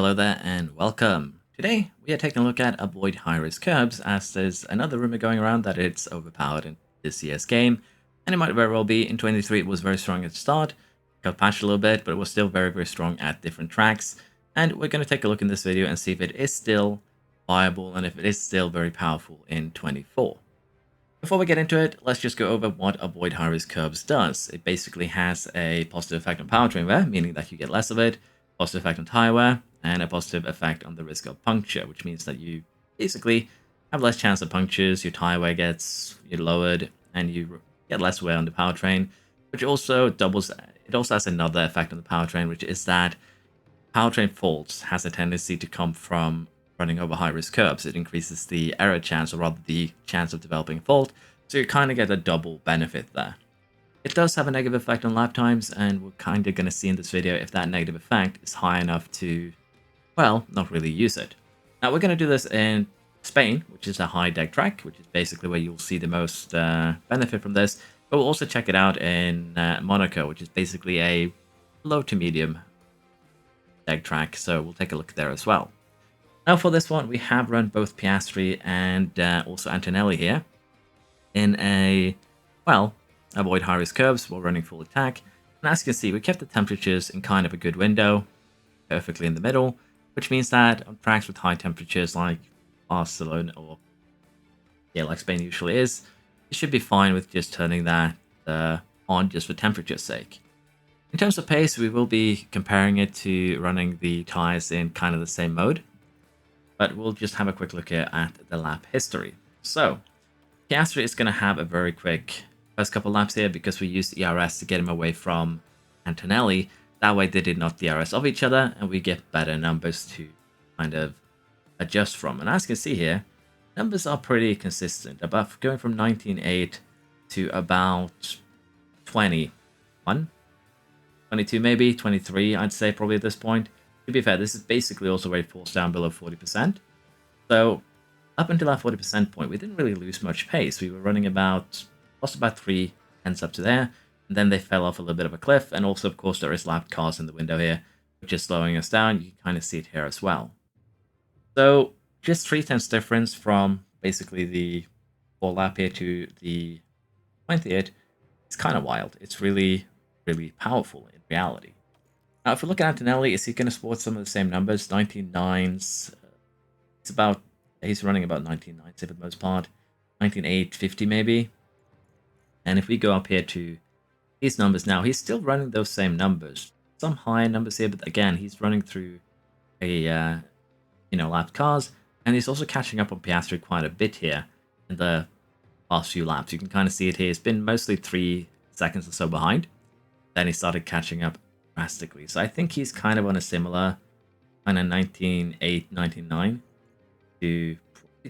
Hello there and welcome. Today we are taking a look at Avoid High Risk Kerbs, as there's another rumor going around that it's overpowered in this year's game, and it might very well be. In 23 it was very strong at the start, got patched a little bit, but it was still very strong at different tracks, and we're going to take a look in this video and see if it is still viable and if it is still very powerful in 24. Before we get into it, let's just go over what Avoid High Risk Kerbs does. It basically has a positive effect on powertrain wear, meaning that you get less of it, positive effect on tire wear, and a positive effect on the risk of puncture, which means that you basically have less chance of punctures, your tire wear gets lowered, and you get less wear on the powertrain, which also it also has another effect on the powertrain, which is that powertrain faults has a tendency to come from running over high-risk curbs. It increases the error chance, or rather the chance of developing a fault, so you kind of get a double benefit there. It does have a negative effect on lap times, and we're kind of going to see in this video if that negative effect is high enough to, well, not really use it. Now, we're going to do this in Spain, which is a high deck track, which is basically where you'll see the most benefit from this, but we'll also check it out in Monaco, which is basically a low to medium deck track, so we'll take a look there as well. Now for this one, we have run both Piastri and also Antonelli here in a, well, Avoid High Risk Kerbs while running full attack. And as you can see, we kept the temperatures in kind of a good window, perfectly in the middle, which means that on tracks with high temperatures like Barcelona or, yeah, like Spain usually is, it should be fine with just turning that on just for temperature's sake. In terms of pace, we will be comparing it to running the tires in kind of the same mode, but we'll just have a quick look here at the lap history. So, Piastri is going to have a very quick first couple laps here because we used ERS to get him away from Antonelli. That way they did not DRS off each other, and we get better numbers to kind of adjust from. And as you can see here, numbers are pretty consistent, about going from 19.8 to about 21, 22 maybe, 23 I'd say probably at this point. To be fair, this is basically also where it falls down below 40%. So up until that 40% point, we didn't really lose much pace. We were running lost about 3 tenths up to there, and then they fell off a little bit of a cliff. And also, of course, there is lapped cars in the window here, which is slowing us down. You can kind of see it here as well. So just 3 tenths difference from basically the 4 lap here to the 20th. It's kind of wild. It's really powerful in reality. Now, if we look at Antonelli, is he going to sport some of the same numbers? 19.9s. He's running about 19.9s for the most part. 19.8, 50 maybe. And if we go up here to these numbers now, he's still running those same numbers. Some higher numbers here, but again, he's running through a, lapped cars. And he's also catching up on Piastri quite a bit here in the past few laps. You can kind of see it here. It's been mostly 3 seconds or so behind. Then he started catching up drastically. So I think he's kind of on a similar kind of 19.8, 19.9 to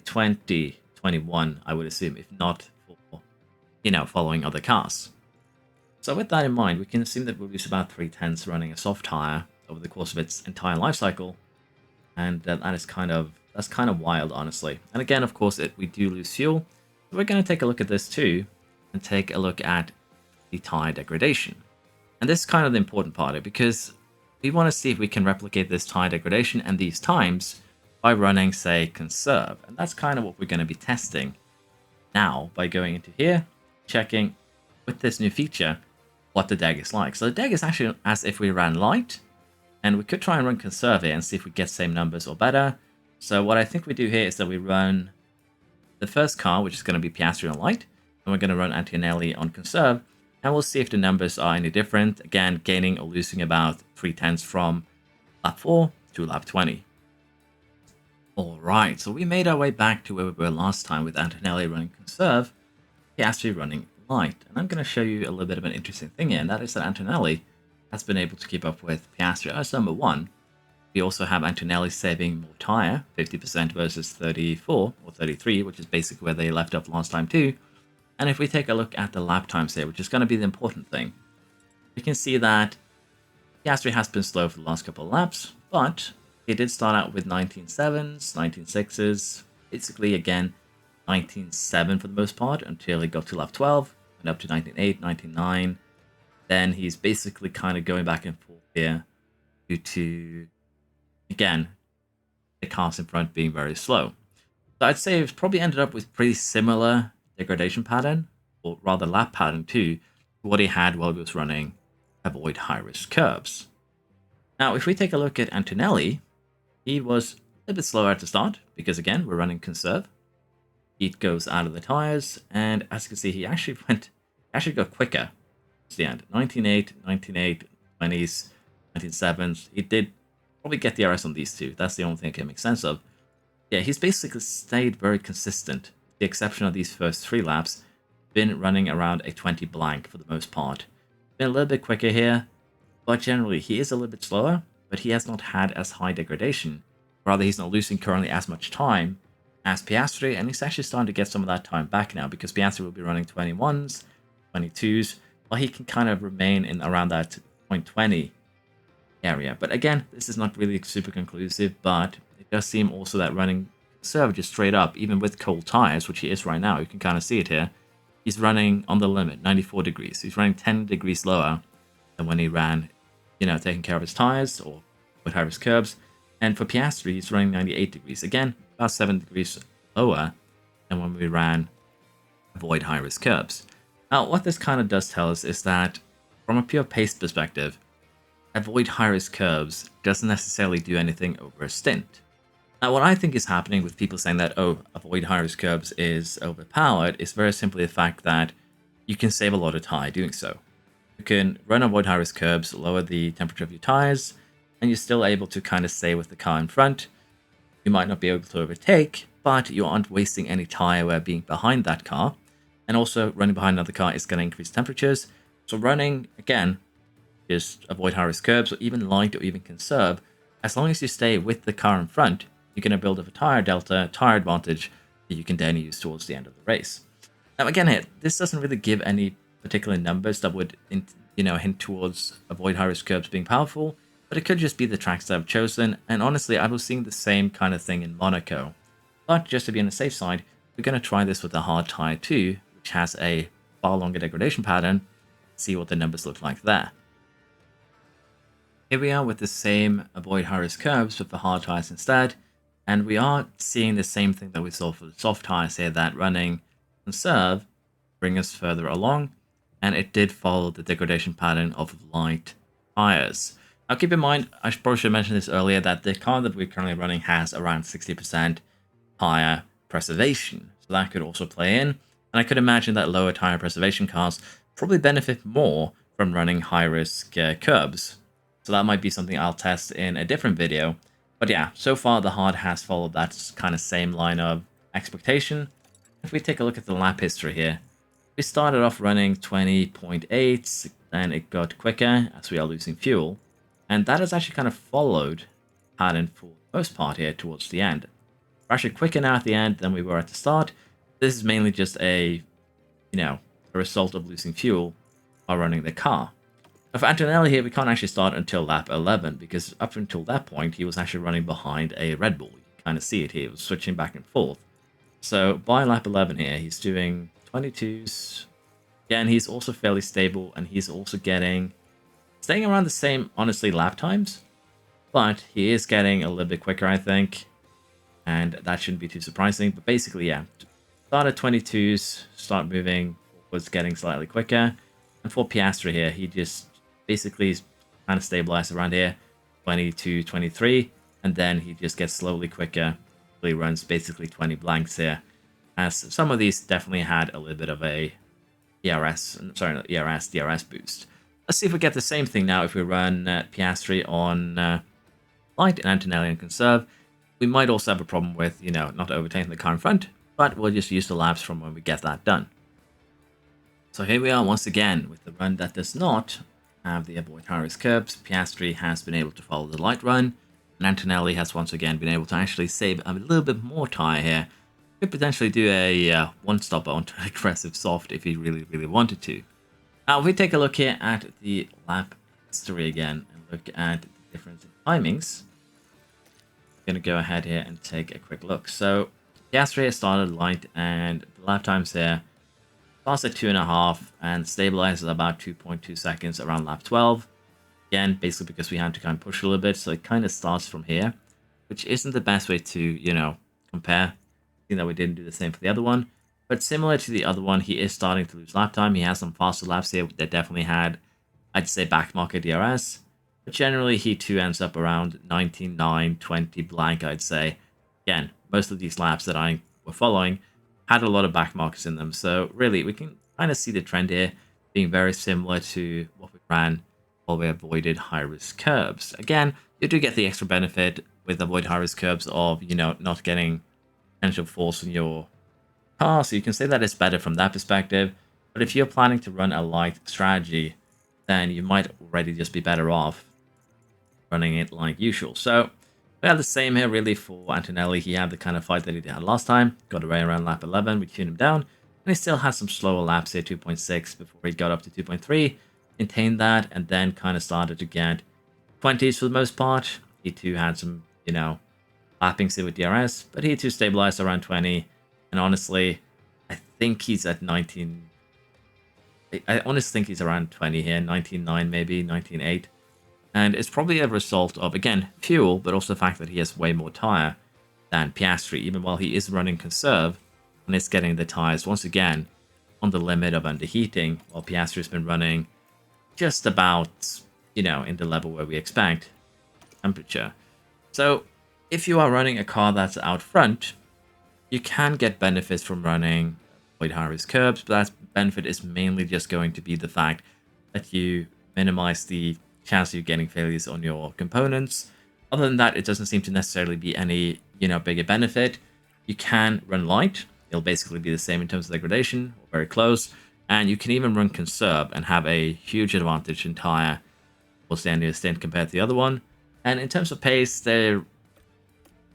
20, 21, I would assume, if not for, following other cars. So with that in mind, we can assume that we'll lose about 3 tenths running a soft tire over the course of its entire life cycle. And that's kind of wild, honestly. And again, of course, we do lose fuel. So we're going to take a look at this too, and take a look at the tire degradation. And this is kind of the important part, because we want to see if we can replicate this tire degradation and these times by running, say, conserve. And that's kind of what we're going to be testing now by going into here, checking with this new feature what the deg is like. So the deg is actually as if we ran light, and we could try and run conserve here and see if we get same numbers or better. So what I think we do here is that we run the first car, which is going to be Piastri on light, and we're going to run Antonelli on conserve. And we'll see if the numbers are any different. Again, gaining or losing about 3 tenths from lap 4 to lap 20. Alright, so we made our way back to where we were last time with Antonelli running conserve, Piastri running light. And I'm going to show you a little bit of an interesting thing here, and that is that Antonelli has been able to keep up with Piastri as number 1. We also have Antonelli saving more tire, 50% versus 34 or 33, which is basically where they left off last time too. And if we take a look at the lap times here, which is going to be the important thing, we can see that Piastri has been slow for the last couple of laps, but he did start out with 19.7s, 19.6s, basically again 19.7 for the most part until he got to lap 12, went up to 19.8, 19.9. Then he's basically kind of going back and forth here due to Again, the cars in front being very slow. So I'd say it's probably ended up with pretty similar degradation pattern, or rather lap pattern too, to what he had while he was running Avoid High Risk Kerbs. Now, if we take a look at Antonelli, he was a little bit slower at the start, because again, we're running conserve. Heat goes out of the tires, and as you can see, he actually got quicker towards the end. 19.8, 19.8, 20s, 19.7s. He did probably get the RS on these two. That's the only thing I can make sense of. Yeah, he's basically stayed very consistent. With the exception of these first 3 laps, been running around a 20 blank for the most part. Been a little bit quicker here, but generally he is a little bit slower, but he has not had as high degradation. Rather, he's not losing currently as much time as Piastri, and he's actually starting to get some of that time back now, because Piastri will be running 21s, 22s, while he can kind of remain in around that 0.20 area. But again, this is not really super conclusive, but it does seem also that running conserve just straight up, even with cold tires, which he is right now, you can kind of see it here, he's running on the limit, 94 degrees. He's running 10 degrees lower than when he ran, taking care of his tires or with high risk curbs. And for Piastri, he's running 98 degrees. Again, about 7 degrees lower than when we ran Avoid High Risk Kerbs. Now, what this kind of does tell us is that from a pure pace perspective, Avoid High Risk Kerbs doesn't necessarily do anything over a stint. Now, what I think is happening with people saying that, oh, Avoid High Risk Kerbs is overpowered, is very simply the fact that you can save a lot of time doing so. You can run Avoid High Risk Kerbs, lower the temperature of your tires, and you're still able to kind of stay with the car in front. You might not be able to overtake, but you aren't wasting any tire wear being behind that car. And also, running behind another car is going to increase temperatures. So running, again, just avoid high risk curbs, or even light, or even conserve, as long as you stay with the car in front, you're going to build up a tire delta, tire advantage that you can then use towards the end of the race. Now, again, here, this doesn't really give any particular numbers that would, hint towards avoid high risk curbs being powerful, but it could just be the tracks that I've chosen. And honestly, I was seeing the same kind of thing in Monaco. But just to be on the safe side, we're going to try this with the hard tire too, which has a far longer degradation pattern. See what the numbers look like there. Here we are with the same avoid high risk curbs with the hard tires instead, and we are seeing the same thing that we saw for the soft tires here, that running conserve bring us further along, and it did follow the degradation pattern of light tires. Now keep in mind, I probably should mention this earlier, that the car that we're currently running has around 60% tire preservation, so that could also play in, and I could imagine that lower tire preservation cars probably benefit more from running high risk curbs. So that might be something I'll test in a different video. But yeah, so far the hard has followed that kind of same line of expectation. If we take a look at the lap history here, we started off running 20.8, then it got quicker as we are losing fuel. And that has actually kind of followed pattern for the most part here towards the end. We're actually quicker now at the end than we were at the start. This is mainly just a result of losing fuel while running the car. For Antonelli here, we can't actually start until lap 11, because up until that point, he was actually running behind a Red Bull. You can kind of see it here. He was switching back and forth. So by lap 11 here, he's doing 22s. Again, he's also fairly stable, and he's also staying around the same, honestly, lap times. But he is getting a little bit quicker, I think. And that shouldn't be too surprising. But basically, yeah, start at 22s, start moving, was getting slightly quicker. And for Piastri here, he just basically is kind of stabilized around here, 22, 23, and then he just gets slowly quicker. He runs basically 20 blanks here, as some of these definitely had a little bit of a DRS boost. Let's see if we get the same thing now if we run Piastri on light and Antonelli on conserve. We might also have a problem with, not overtaking the car in front, but we'll just use the laps from when we get that done. So here we are once again with the run that does not have the avoid high risk curbs. Piastri has been able to follow the light run, and Antonelli has once again been able to actually save a little bit more tire here. Could potentially do a one-stopper onto an aggressive soft if he really, really wanted to. Now, if we take a look here at the lap history again and look at the difference in timings, I'm going to go ahead here and take a quick look. So Piastri has started light, and the lap times here starts at 2.5 and stabilizes at about 2.2 seconds around lap 12. Again, basically because we had to kind of push a little bit, so it kind of starts from here, which isn't the best way to, compare. You know, we didn't do the same for the other one. But similar to the other one, he is starting to lose lap time. He has some faster laps here that definitely had, I'd say, back market DRS. But generally, he too ends up around 19.9, 20 blank, I'd say. Again, most of these laps that I were following had a lot of back markers in them. So really, we can kind of see the trend here being very similar to what we ran while we avoided high-risk curbs. Again, you do get the extra benefit with avoid high-risk curbs of, not getting potential force in your car. So you can say that it's better from that perspective. But if you're planning to run a light strategy, then you might already just be better off running it like usual. So we have the same here really for Antonelli. He had the kind of fight that he had last time. Got away around lap 11. We tuned him down. And he still has some slower laps here, 2.6 before he got up to 2.3. Maintained that and then kind of started to get 20s for the most part. He too had some, lappings here with DRS. But he too stabilized around 20. And honestly, I think he's at 19. I honestly think he's around 20 here. 19.9 maybe, 19.8. And it's probably a result of, again, fuel, but also the fact that he has way more tire than Piastri, even while he is running conserve, and it's getting the tires, once again, on the limit of underheating, while Piastri's been running just about, in the level where we expect temperature. So, if you are running a car that's out front, you can get benefits from running avoid high-risk curbs, but that benefit is mainly just going to be the fact that you minimize the chance of you getting failures on your components. Other than that, it doesn't seem to necessarily be any, bigger benefit. You can run light. It'll basically be the same in terms of degradation, or very close. And you can even run conserve and have a huge advantage in tire towards the end of your stint compared to the other one. And in terms of pace, this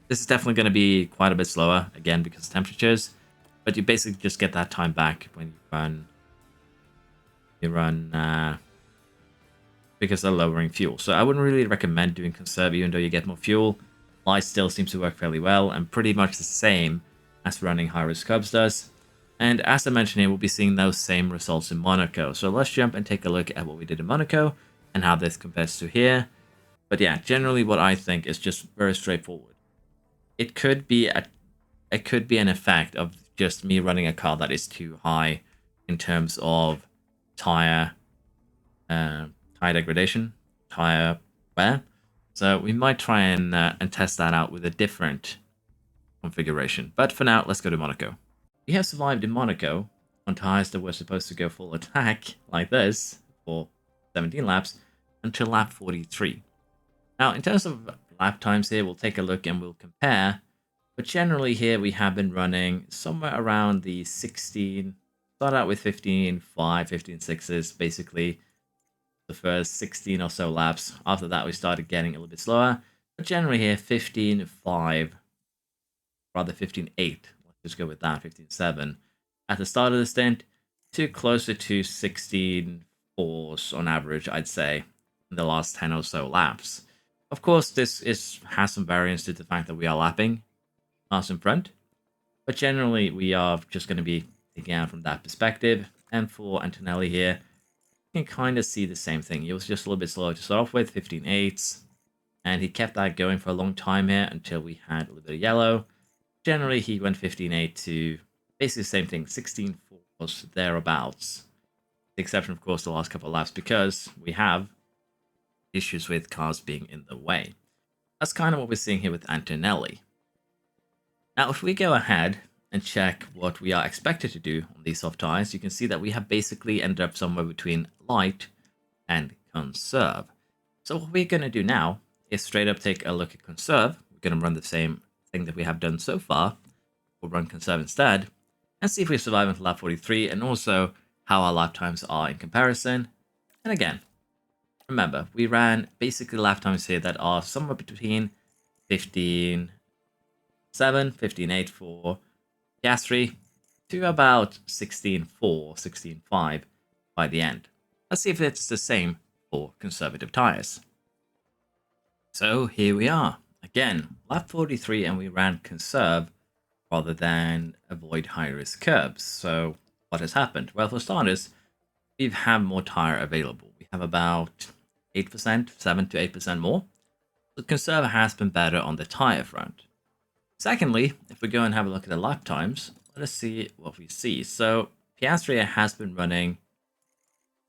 is definitely going to be quite a bit slower, again, because of temperatures. But you basically just get that time back when you run because they're lowering fuel. So I wouldn't really recommend doing conserve even though you get more fuel. Light still seems to work fairly well and pretty much the same as running high-risk curbs does. And as I mentioned here, we'll be seeing those same results in Monaco. So let's jump and take a look at what we did in Monaco and how this compares to here. But yeah, generally what I think is just very straightforward. It could be an effect of just me running a car that is too high in terms of tire degradation, tire wear. So we might try and test that out with a different configuration. But for now, let's go to Monaco. We have survived in Monaco on tires that were supposed to go full attack like this for 17 laps until lap 43. Now, in terms of lap times here, we'll take a look and we'll compare. But generally here, we have been running somewhere around the 16, start out with 15.5, 15.6s, basically the first 16 or so laps. After that, we started getting a little bit slower. But generally here, 15.5, rather 15.8. Let's just go with that, 15.7. At the start of the stint, to closer to 16.4s on average, I'd say, in the last 10 or so laps. Of course, this has some variance to the fact that we are lapping us in front. But generally, we are just going to be taking out from that perspective. And for Antonelli here, you can kind of see the same thing. He was just a little bit slower to start off with, 15.8s. And he kept that going for a long time here until we had a little bit of yellow. Generally, he went 15.8 to basically the same thing, 16.4s thereabouts. The exception, of course, the last couple of laps because we have issues with cars being in the way. That's kind of what we're seeing here with Antonelli. Now, if we go ahead and check what we are expected to do on these soft tires, you can see that we have basically ended up somewhere between light and conserve. So what we're going to do now is straight up take a look at conserve. We're going to run the same thing that we have done so far. We'll run conserve instead and see if we survive until lap 43 and also how our lap times are in comparison. And again, remember, we ran basically lap times here that are somewhere between 15.7, 15.8 for Piastri to about 16.4, 16.5 by the end. Let's see if it's the same for conservative tires. So here we are. Again, lap 43 and we ran conserve rather than avoid high-risk curbs. So what has happened? Well, for starters, we have more tire available. We have about 8%, 7 to 8% more. So conserve has been better on the tire front. Secondly, if we go and have a look at the lap times, let us see what we see. So Piastri has been running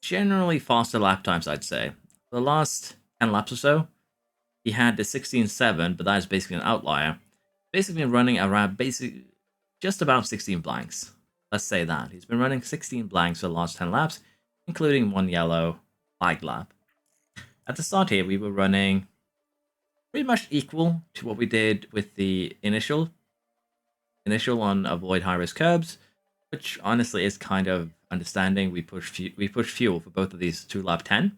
generally faster lap times, I'd say. For the last 10 laps or so, he had the 16.7, but that is basically an outlier. Basically been running around just about 16 blanks. Let's say that. He's been running 16 blanks for the last 10 laps, including one yellow flag lap. At the start here, we were running pretty much equal to what we did with the initial on Avoid High Risk Kerbs, which honestly is kind of understanding. We push fuel for both of these 2 lap 10,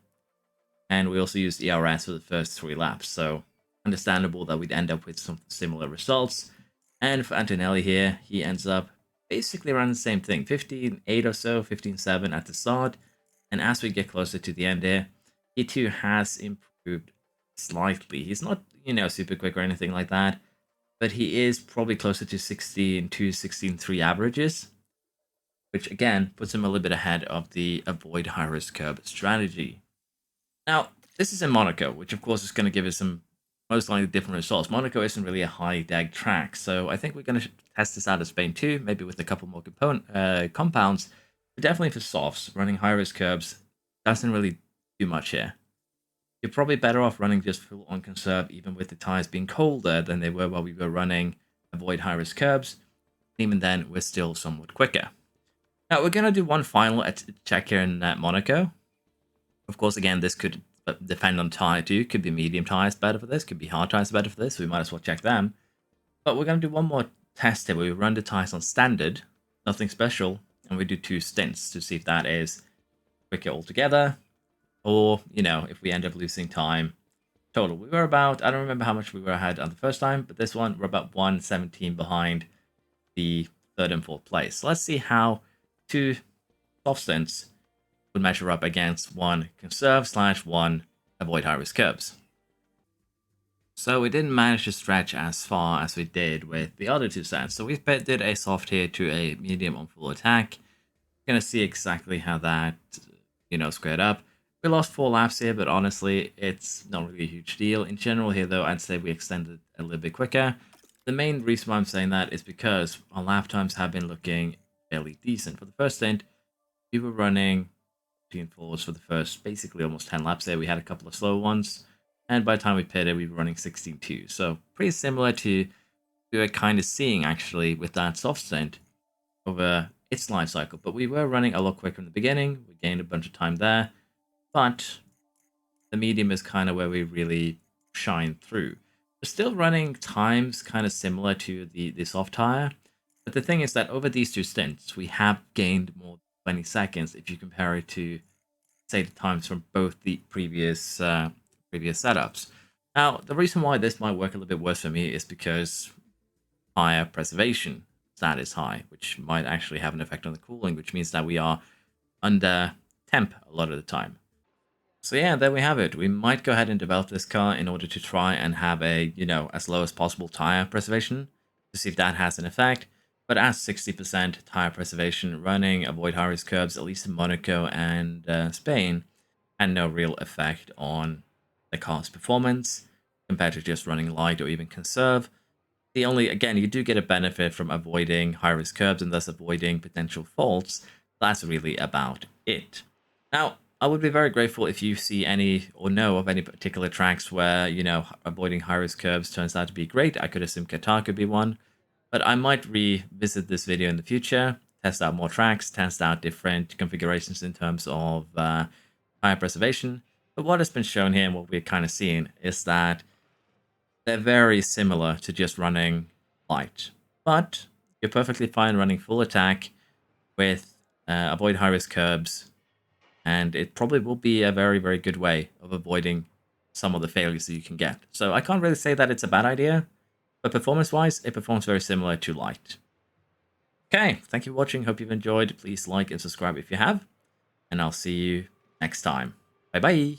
and we also used ERS for the first 3 laps, so understandable that we'd end up with some similar results. And for Antonelli here, he ends up basically around the same thing, 15.8 or so, 15.7 at the start, and as we get closer to the end here, he too has improved slightly. He's not, super quick or anything like that, but he is probably closer to 16.2, 16.3 averages, which again puts him a little bit ahead of the Avoid High Risk Curb strategy. Now, this is in Monaco, which of course is going to give us some most likely different results. Monaco isn't really a high dag track, so I think we're going to test this out at Spain too, maybe with a couple more compounds. But definitely for softs, running high risk curbs doesn't really do much here. You're probably better off running just full on conserve, even with the tires being colder than they were while we were running Avoid High Risk Kerbs. Even then, we're still somewhat quicker. Now, we're going to do one final check here in Monaco. Of course, again, this could depend on tire too. Could be medium tires better for this, could be hard tires better for this, so we might as well check them. But we're going to do one more test here where we run the tires on standard, nothing special, and we do 2 stints to see if that is quicker altogether, or, if we end up losing time total. We were about, I don't remember how much we were ahead on the first time, but this one, we're about 1:17 behind the 3rd and 4th place. So let's see how 2 soft stints would measure up against 1 conserve / 1 avoid high risk curbs. So we didn't manage to stretch as far as we did with the other 2 sets. So we did a soft here to a medium on full attack. Gonna see exactly how that, squared up. We lost 4 laps here, but honestly, it's not really a huge deal. In general here, though, I'd say we extended a little bit quicker. The main reason why I'm saying that is because our lap times have been looking fairly decent. For the first stint, we were running 14.4s for the first, basically almost 10 laps there. We had a couple of slow ones, and by the time we pitted, we were running 16.2. So pretty similar to we were kind of seeing, actually, with that soft stint over its life cycle. But we were running a lot quicker in the beginning. We gained a bunch of time there. But the medium is kind of where we really shine through. We're still running times kind of similar to the soft tire. But the thing is that over these 2 stints, we have gained more than 20 seconds if you compare it to, say, the times from both the previous setups. Now, the reason why this might work a little bit worse for me is because tire preservation stat is high, which might actually have an effect on the cooling, which means that we are under temp a lot of the time. So yeah, there we have it. We might go ahead and develop this car in order to try and have a, as low as possible tire preservation to see if that has an effect. But at 60% tire preservation, running Avoid High Risk Kerbs, at least in Monaco and Spain, had no real effect on the car's performance compared to just running light or even conserve. The only, again, you do get a benefit from avoiding high risk curbs and thus avoiding potential faults. That's really about it. Now, I would be very grateful if you see any or know of any particular tracks where, avoiding high risk curbs turns out to be great. I could assume Qatar could be one, but I might revisit this video in the future, test out more tracks, test out different configurations in terms of tire preservation. But what has been shown here and what we're kind of seeing is that they're very similar to just running light, but you're perfectly fine running full attack with avoid high risk curbs, and it probably will be a very, very good way of avoiding some of the failures that you can get. So I can't really say that it's a bad idea, but performance-wise, it performs very similar to light. Okay, thank you for watching. Hope you've enjoyed. Please like and subscribe if you have, and I'll see you next time. Bye-bye.